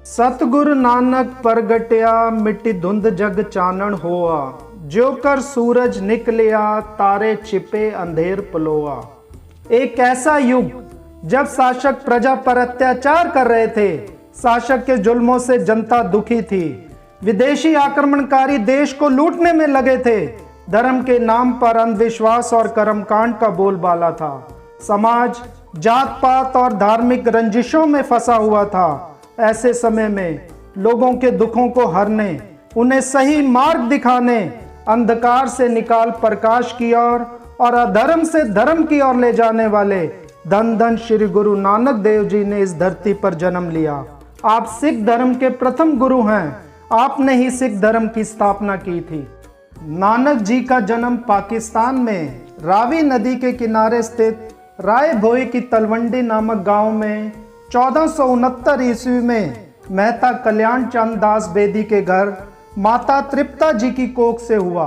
सतगुरु नानक परगटिया मिट्टी धुंध जग चानन होआ। ज्यो कर सूरज निकलिया तारे छिपे अंधेर पलोआ। एक ऐसा युग जब शासक प्रजा पर अत्याचार कर रहे थे। शासक के जुल्मों से जनता दुखी थी। विदेशी आक्रमणकारी देश को लूटने में लगे थे। धर्म के नाम पर अंधविश्वास और कर्मकांड का बोलबाला था। समाज जात पात और धार्मिक रंजिशों में फंसा हुआ था। ऐसे समय में लोगों के दुखों को हरने, उन्हें सही मार्ग दिखाने, अंधकार से निकाल प्रकाश की ओर और अधर्म से धर्म की ओर ले जाने वाले धन धन श्री गुरु नानक देव जी ने इस धरती पर जन्म लिया। आप सिख धर्म के प्रथम गुरु हैं। आपने ही सिख धर्म की स्थापना की थी। नानक जी का जन्म पाकिस्तान में रावी नदी के किनारे स्थित राय भोई की तलवंडी नामक गांव में 1469 ईस्वी में मेहता कल्याण चंद दास बेदी के घर माता तृप्ता जी की कोख से हुआ।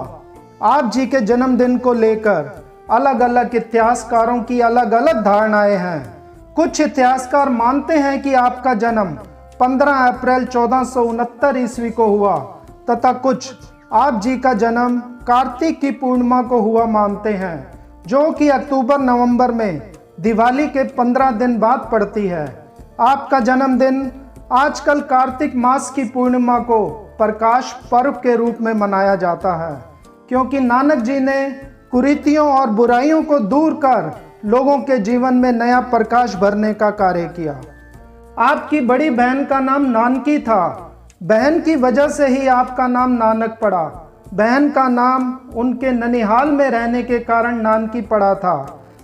आप जी के जन्मदिन को लेकर अलग अलग इतिहासकारों की अलग अलग धारणाएं हैं। कुछ इतिहासकार मानते हैं कि आपका जन्म 15 अप्रैल 1469 ईस्वी को हुआ तथा कुछ आप जी का जन्म कार्तिक की पूर्णिमा को हुआ मानते हैं, जो कि अक्टूबर नवंबर में दिवाली के 15 दिन बाद पड़ती है। आपका जन्मदिन आजकल कार्तिक मास की पूर्णिमा को प्रकाश पर्व के रूप में मनाया जाता है, क्योंकि नानक जी ने कुरीतियों और बुराइयों को दूर कर लोगों के जीवन में नया प्रकाश भरने का कार्य किया। आपकी बड़ी बहन का नाम नानकी था। बहन की वजह से ही आपका नाम नानक पड़ा। बहन का नाम उनके ननिहाल में रहने के कारण नानकी पड़ा था।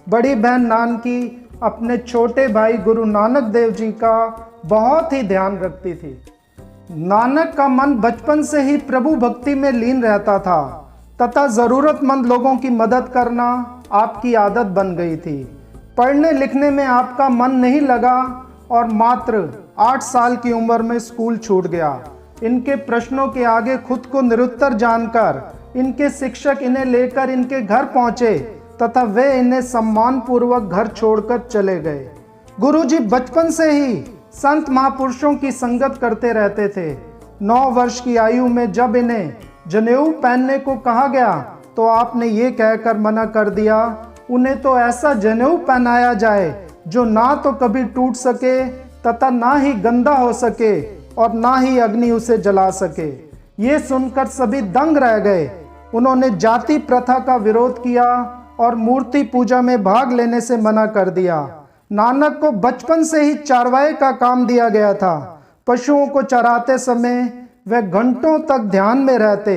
बड़ी बहन नानकी अपने छोटे भाई गुरु नानक देव जी का बहुत ही ध्यान रखती थी। नानक का मन बचपन से ही प्रभु भक्ति में लीन रहता था तथा ज़रूरतमंद लोगों की मदद करना आपकी आदत बन गई थी। पढ़ने लिखने में आपका मन नहीं लगा और मात्र 8 साल की उम्र में स्कूल छूट गया। इनके प्रश्नों के आगे खुद को निरुत्तर जानकर इनके शिक्षक इन्हें लेकर इनके घर पहुंचे तथा वे इन्हें सम्मानपूर्वक घर छोड़कर चले गए। गुरुजी बचपन से ही संत महापुरुषों की संगत करते रहते थे। 9 वर्ष की आयु में जब इन्हें जनेऊ पहनने को कहा गया तो आपने ये कहकर मना कर दिया, उन्हें तो ऐसा जनेऊ पहनाया जाए जो ना तो कभी टूट सके तथा ना ही गंदा हो सके और ना ही अग्नि उसे जला सके। ये सुनकर सभी दंग रह गए। उन्होंने जाति प्रथा का विरोध किया और मूर्ति पूजा में भाग लेने से मना कर दिया। नानक को बचपन से ही चारवाए का काम दिया गया था। पशुओं को चराते समय वे घंटों तक ध्यान में रहते।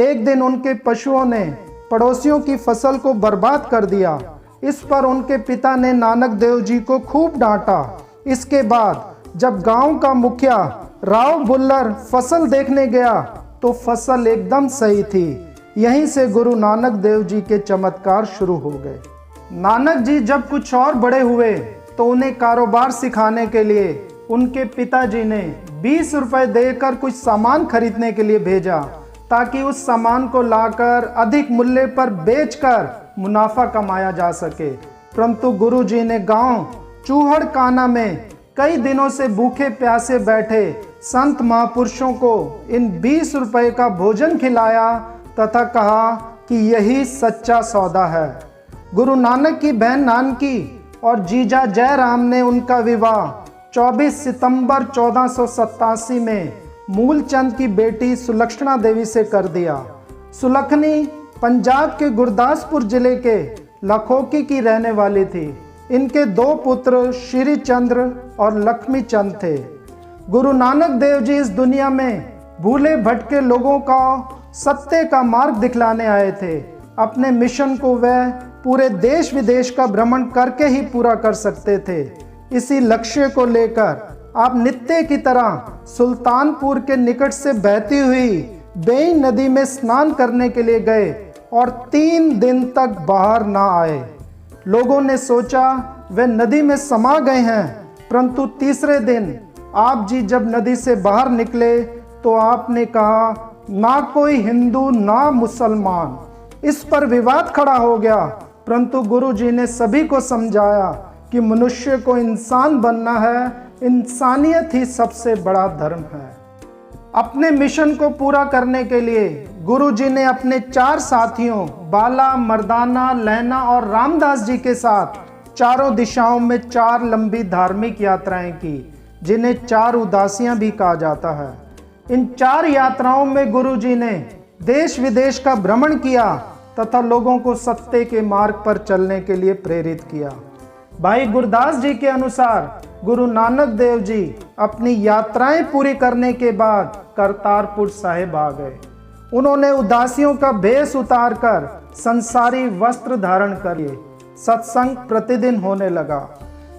एक दिन उनके पशुओं ने पड़ोसियों की फसल को बर्बाद कर दिया। इस पर उनके पिता ने नानक देव जी को खूब डांटा। इसके बाद जब गांव का मुखिया राव बुल्लर फसल देखने गया तो फसल एकदम सही थी। यहीं से गुरु नानक देव जी के चमत्कार शुरू हो गए। नानक जी जब कुछ और बड़े हुए तो उन्हें कारोबार सिखाने के लिए उनके पिताजी ने 20 रुपए देकर कुछ सामान खरीदने के लिए भेजा, ताकि उस सामान को लाकर अधिक मूल्य पर बेचकर मुनाफा कमाया जा सके। परंतु गुरुजी ने गांव चूहड़ काना में कई दिनों से भूखे प्यासे बैठे संत महापुरुषों को इन 20 रुपए का भोजन खिलाया तथा कहा कि यही सच्चा सौदा है। गुरु नानक की बहन नानकी और जीजा जयराम ने उनका विवाह 24 सितंबर 1487 में मूलचंद की बेटी सुलक्षणा देवी से कर दिया। सुलखनी पंजाब के गुरदासपुर जिले के लखोकी की रहने वाली थी। इनके 2 पुत्र श्री चंद्र और लक्ष्मी चंद थे। गुरु नानक देव जी इस दुनिया में भूले भटके लोगों का सत्य का मार्ग दिखलाने आए थे। अपने मिशन को वह पूरे देश विदेश का भ्रमण करके ही पूरा कर सकते थे। इसी लक्ष्य को लेकर आप नित्य की तरह सुल्तानपुर के निकट से बहती हुई बेई नदी में स्नान करने के लिए गए और 3 दिन तक बाहर ना आए। लोगों ने सोचा वे नदी में समा गए हैं, परंतु तीसरे दिन आप जी जब नदी से बाहर निकले तो आपने कहा, ना कोई हिंदू ना मुसलमान। इस पर विवाद खड़ा हो गया, परंतु गुरु जी ने सभी को समझाया कि मनुष्य को इंसान बनना है, इंसानियत ही सबसे बड़ा धर्म है। अपने मिशन को पूरा करने के लिए गुरुजी ने अपने 4 साथियों बाला, मर्दाना, लैना और रामदास जी के साथ चारों दिशाओं में 4 लंबी धार्मिक यात्राएं की, जिन्हें 4 उदासियां भी कहा जाता है। इन 4 यात्राओं में गुरुजी ने देश विदेश का भ्रमण किया तथा लोगों को सत्य के मार्ग पर चलने के लिए प्रेरित किया। भाई गुरदास जी के अनुसार गुरु नानक देव जी अपनी यात्राएं पूरी करने के बाद करतारपुर साहिब आ गए। उन्होंने उदासियों का भेष उतारकर संसारी वस्त्र धारण किए। सत्संग प्रतिदिन होने लगा।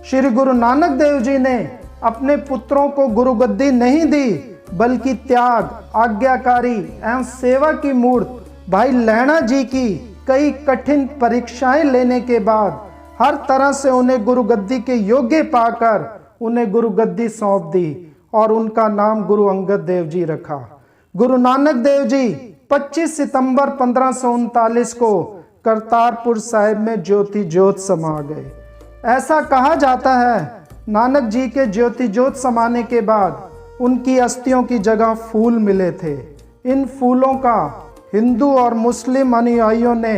श्री गुरु नानक देव जी ने अपने पुत्रों को गुरुगद्दी नहीं दी, बल्कि त्याग, आज्ञाकारी एवं सेवा की मूर्त भाई लहणा जी की कई कठिन परीक्षाएं लेने के बाद हर तरह से उन्हें गुरुगद्दी के योग्य पाकर उन्हें गुरुगद्दी सौंप दी और उनका नाम गुरु अंगद देव जी रखा। गुरु नानक देव जी 25 सितंबर 1539 को करतारपुर साहिब में ज्योति ज्योत समा गए। ऐसा कहा जाता है नानक जी के ज्योति ज्योत समाने के बाद उनकी अस्थियों की जगह फूल मिले थे। इन फूलों का हिंदू और मुस्लिम अनुयायियों ने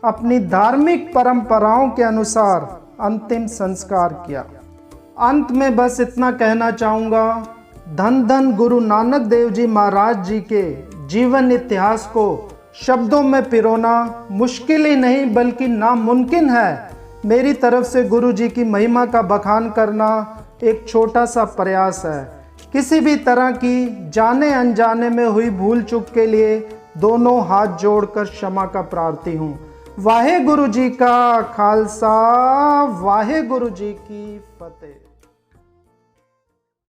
अपनी धार्मिक परंपराओं के अनुसार अंतिम संस्कार किया। अंत में बस इतना कहना चाहूँगा, धन धन गुरु नानक देव जी महाराज जी के जीवन इतिहास को शब्दों में पिरोना मुश्किल ही नहीं बल्कि नामुमकिन है। मेरी तरफ से गुरु जी की महिमा का बखान करना एक छोटा सा प्रयास है। किसी भी तरह की जाने अनजाने में हुई भूल चूक के लिए दोनों हाथ जोड़कर क्षमा का प्रार्थी हूँ। वाहे गुरु जी का खालसा, वाहे गुरु जी की फतेह।